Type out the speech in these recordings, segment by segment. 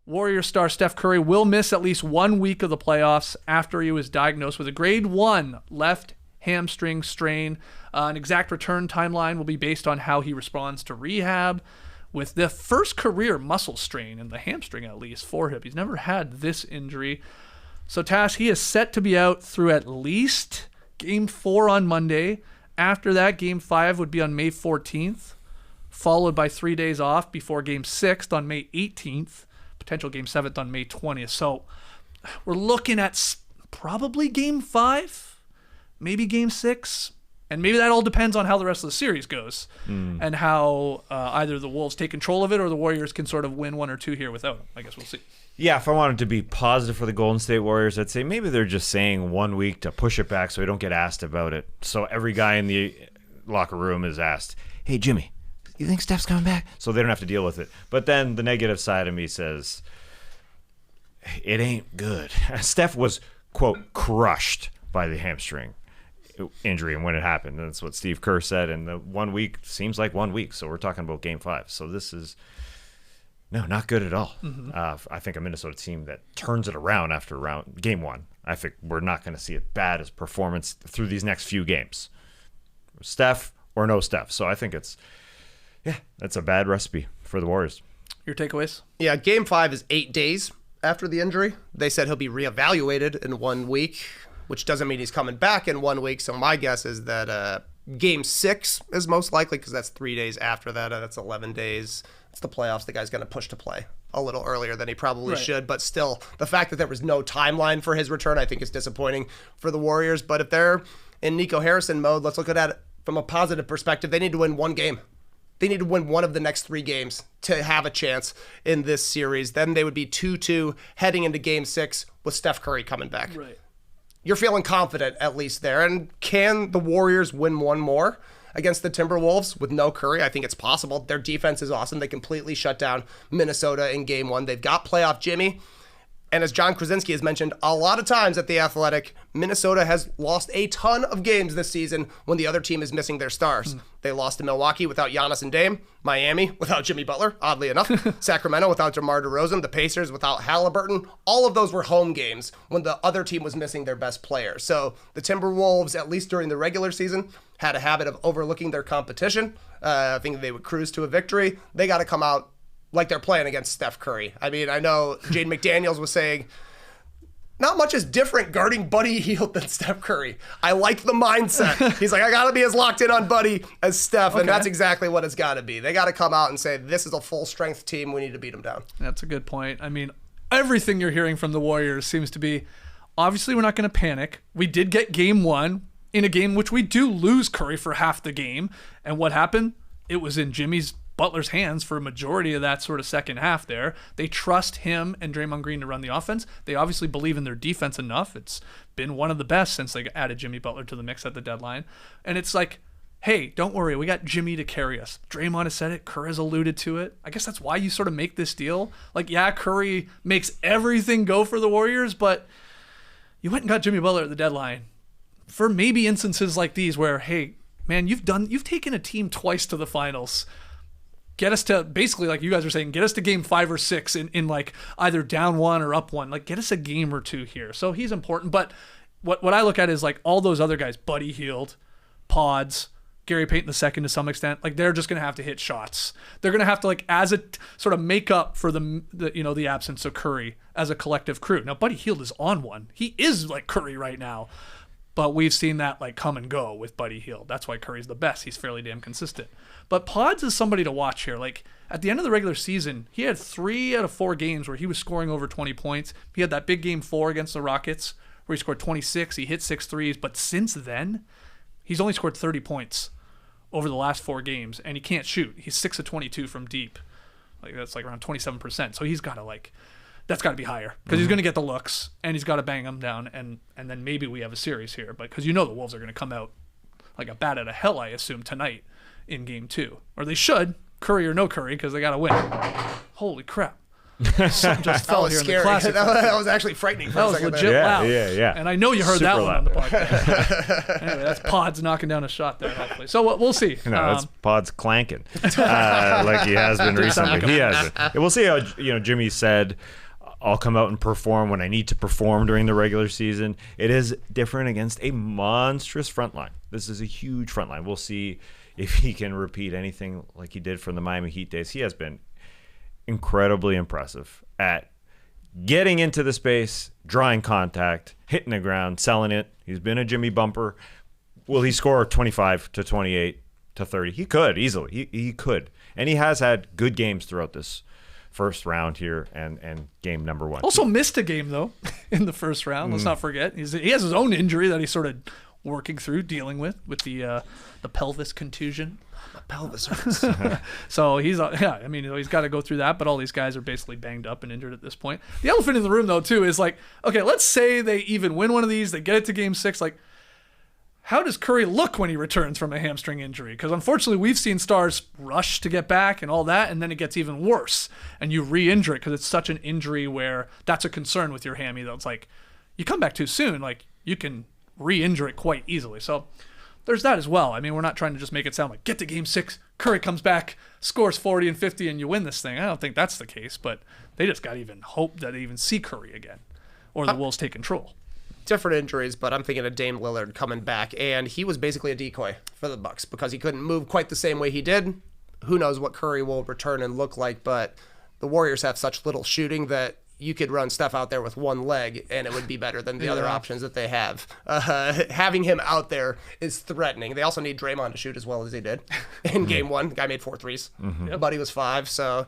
Warrior star Steph Curry will miss at least 1 week of the playoffs after he was diagnosed with a grade 1 left hamstring strain. An exact return timeline will be based on how he responds to rehab. With the first career muscle strain in the hamstring, at least, for him. He's never had this injury. So, Tash, he is set to be out through at least Game 4 on Monday. After that, Game 5 would be on May 14th, followed by 3 days off before Game 6 on May 18th. Potential Game 7th on May 20th. So we're looking at probably Game 5, maybe Game 6, and maybe that all depends on how the rest of the series goes and how either the Wolves take control of it or the Warriors can sort of win 1 or 2 here without him. I guess we'll see. Yeah, if I wanted to be positive for the Golden State Warriors, I'd say maybe they're just saying 1 week to push it back so we don't get asked about it. So every guy in the locker room is asked, hey, Jimmy, you think Steph's coming back? So they don't have to deal with it. But then the negative side of me says, it ain't good. Steph was, quote, crushed by the hamstring injury and when it happened. That's what Steve Kerr said. And the 1 week seems like 1 week. So we're talking about Game 5. So this is, no, not good at all. I think a Minnesota team that turns it around after Game 1. I think we're not going to see it bad as performance through these next few games. Steph or no Steph. So I think that's a bad recipe for the Warriors. Your takeaways? Yeah, Game 5 is 8 days after the injury. They said he'll be reevaluated in 1 week, which doesn't mean he's coming back in 1 week. So my guess is that Game 6 is most likely because that's 3 days after that. That's 11 days. It's the playoffs. The guy's going to push to play a little earlier than he probably should. But still, the fact that there was no timeline for his return, I think is disappointing for the Warriors. But if they're in Nico Harrison mode, let's look at it from a positive perspective. They need to win 1 game. They need to win 1 of the next 3 games to have a chance in this series. Then they would be 2-2 heading into Game 6 with Steph Curry coming back. Right. You're feeling confident at least there. And can the Warriors win 1 more against the Timberwolves with no Curry? I think it's possible. Their defense is awesome. They completely shut down Minnesota in Game 1. They've got playoff Jimmy. And as John Krasinski has mentioned a lot of times at The Athletic, Minnesota has lost a ton of games this season when the other team is missing their stars. They lost to Milwaukee without Giannis and Dame, Miami without Jimmy Butler, oddly enough, Sacramento without DeMar DeRozan, the Pacers without Halliburton. All of those were home games when the other team was missing their best player. So the Timberwolves, at least during the regular season, had a habit of overlooking their competition. I think they would cruise to a victory. They got to come out like they're playing against Steph Curry. I mean, I know Jade McDaniels was saying, not much is different guarding Buddy Hield than Steph Curry. I like the mindset. He's like, I got to be as locked in on Buddy as Steph, and that's exactly what it's got to be. They got to come out and say, this is a full-strength team. We need to beat them down. That's a good point. I mean, everything you're hearing from the Warriors seems to be, obviously we're not going to panic. We did get Game 1 in a game which we do lose Curry for half the game. And what happened? It was in Butler's hands for a majority of that sort of second half there. They trust him and Draymond Green to run the offense. They obviously believe in their defense enough. It's been one of the best since they added Jimmy Butler to the mix at the deadline. And it's like, hey, don't worry, we got Jimmy to carry us. Draymond has said it. Kerr has alluded to it. I guess that's why you sort of make this deal. Like, yeah, Curry makes everything go for the Warriors, but you went and got Jimmy Butler at the deadline for maybe instances like these where, hey, man, you've taken a team twice to the finals. Get us to, basically, like you guys are saying, get us to Game 5 or 6 in like either down 1 or up 1. Like, get us a game or 2 here. So he's important. But what I look at is like all those other guys, Buddy Hield, Pods, Gary Payton II to some extent, like they're just going to have to hit shots. They're going to have to, like, as a sort of make up for the absence of Curry as a collective crew. Now, Buddy Hield is on one. He is like Curry right now. But we've seen that like come and go with Buddy Hield. That's why Curry's the best. He's fairly damn consistent. But Pods is somebody to watch here. Like at the end of the regular season, he had 3 out of 4 games where he was scoring over 20 points. He had that big Game 4 against the Rockets where he scored 26. He hit 6 threes. But since then, he's only scored 30 points over the last 4 games, and he can't shoot. He's 6 of 22 from deep. Like that's like around 27%. So he's got to that's got to be higher because he's going to get the looks and he's got to bang them down and then maybe we have a series here. But because the Wolves are going to come out like a bat out of hell, I assume, tonight in Game 2. Or they should, Curry or no Curry, because they got to win. Holy crap. Something just That fell was here in scary. the classic. That was actually frightening for That a was second legit there. loud. Yeah. And I know you heard that Super one on the loud. podcast. Anyway, that's Pods knocking down a shot there, hopefully. So we'll see. No, that's Pod's clanking, like he has been recently. He has been. We'll see how Jimmy said, "I'll come out and perform when I need to perform during the regular season." It is different against a monstrous front line. This is a huge front line. We'll see if he can repeat anything like he did from the Miami Heat days. He has been incredibly impressive at getting into the space, drawing contact, hitting the ground, selling it. He's been a Jimmy bumper. Will he score 25 to 28 to 30? He could easily. He could. And he has had good games throughout this first round here and game number 1. Also missed a game, though, in the first round. Let's not forget. He has his own injury that he's sort of working through, dealing with the pelvis contusion. My pelvis hurts. So he's got to go through that, but all these guys are basically banged up and injured at this point. The elephant in the room, though, too, is like, okay, let's say they even win one of these, they get it to game 6, like, how does Curry look when he returns from a hamstring injury? Because unfortunately, we've seen stars rush to get back and all that, and then it gets even worse, and you re-injure it because it's such an injury where that's a concern with your hammy, though. It's like, you come back too soon, like, you can re-injure it quite easily. So there's that as well. I mean, we're not trying to just make it sound like get to game 6, Curry comes back, scores 40 and 50, and you win this thing. I don't think that's the case, but they just got to even hope that they even see Curry again, or the Wolves take control. Different injuries, but I'm thinking of Dame Lillard coming back, and he was basically a decoy for the Bucks because he couldn't move quite the same way he did. Who knows what Curry will return and look like, but the Warriors have such little shooting that you could run Steph out there with one leg and it would be better than the other options that they have. Having him out there is threatening. They also need Draymond to shoot as well as he did in game 1. The guy made 4 threes. Buddy was 5, so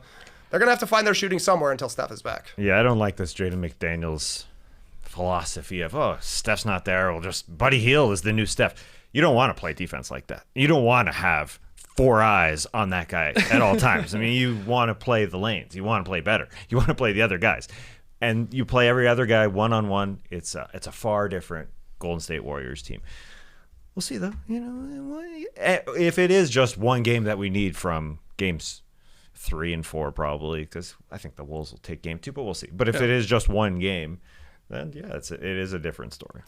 they're going to have to find their shooting somewhere until Steph is back. Yeah, I don't like this Jaden McDaniels philosophy of, Steph's not there, we'll just Buddy Hield is the new Steph. You don't want to play defense like that. You don't want to have 4 eyes on that guy at all times. I mean, you want to play the lanes. You want to play better. You want to play the other guys. And you play every other guy one-on-one. It's a far different Golden State Warriors team. We'll see, though. If it is just one game that we need from games 3 and 4, probably, because I think the Wolves will take game 2, but we'll see. But if it is just one game, then, yeah, it is a different story.